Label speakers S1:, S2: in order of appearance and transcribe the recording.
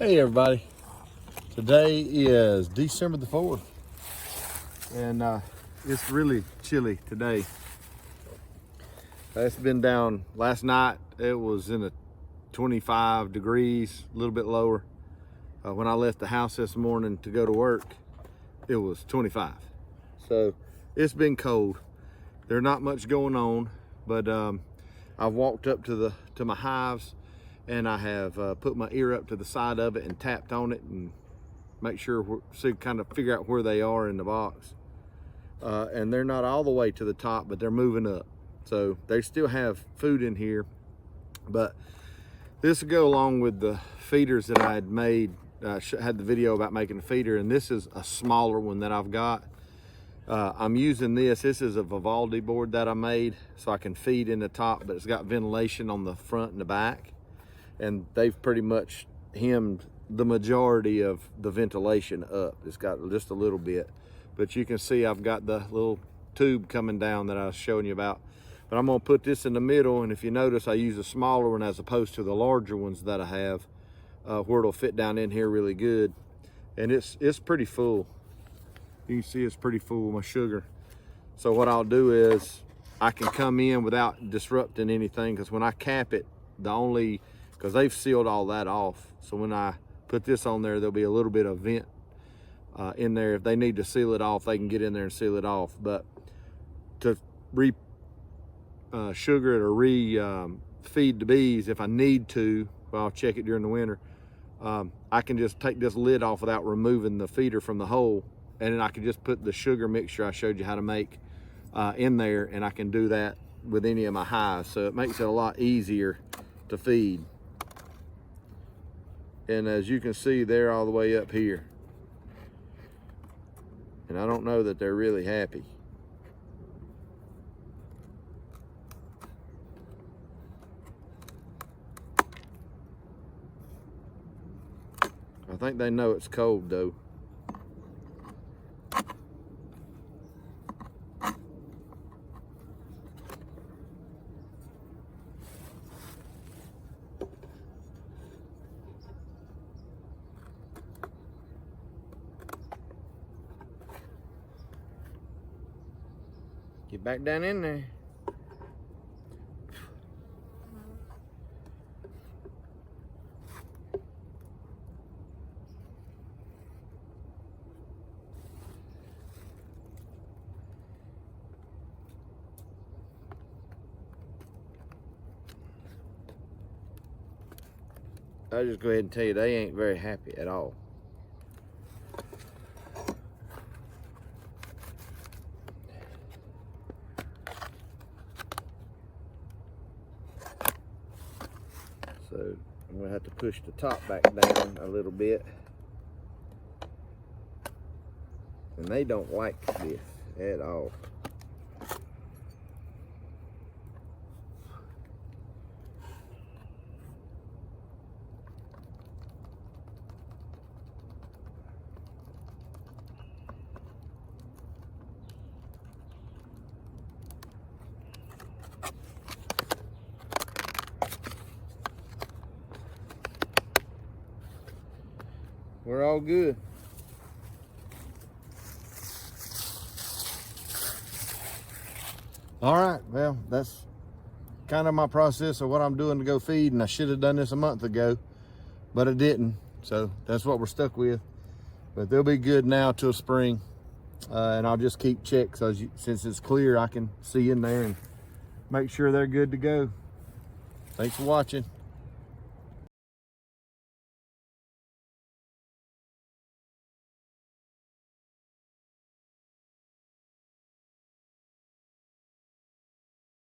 S1: Hey everybody, today is December the 4th and it's really chilly today. It's been down. Last night it was in the 25 degrees, a little bit lower. When I left the house this morning to go to work, it was 25. So it's been cold. There's not much going on, but I've walked up to my hives, and I have put my ear up to the side of it and tapped on it and make sure, kind of figure out where they are in the box. And they're not all the way to the top, but they're moving up. So they still have food in here, but this will go along with the feeders that I had made. Had the video about making a feeder, and this is a smaller one that I've got. I'm using this is a Vivaldi board that I made so I can feed in the top, but it's got ventilation on the front and the back. And they've pretty much hemmed the majority of the ventilation up. It's got just a little bit, but you can see I've got the little tube coming down that I was showing you about. But I'm gonna put this in the middle, and if you notice, I use a smaller one as opposed to the larger ones that I have, where it'll fit down in here really good. And it's pretty full. You can see it's pretty full with my sugar. So what I'll do is I can come in without disrupting anything, because when I cap it, because they've sealed all that off. So when I put this on there, there'll be a little bit of vent in there. If they need to seal it off, they can get in there and seal it off. But to sugar it or feed the bees, if I need to, well, I'll check it during the winter, I can just take this lid off without removing the feeder from the hole, and then I can just put the sugar mixture I showed you how to make in there, and I can do that with any of my hives. So it makes it a lot easier to feed. And as you can see, they're all the way up here. And I don't know that they're really happy. I think they know it's cold though. Get back down in there. I'll just go ahead and tell you, they ain't very happy at all. So I'm gonna have to push the top back down a little bit. And they don't like this at all. We're all good. All right, well, that's kind of my process of what I'm doing to go feed, and I should have done this a month ago, but I didn't. So that's what we're stuck with. But they'll be good now till spring, and I'll just keep checks. So since it's clear, I can see in there and make sure they're good to go. Thanks for watching.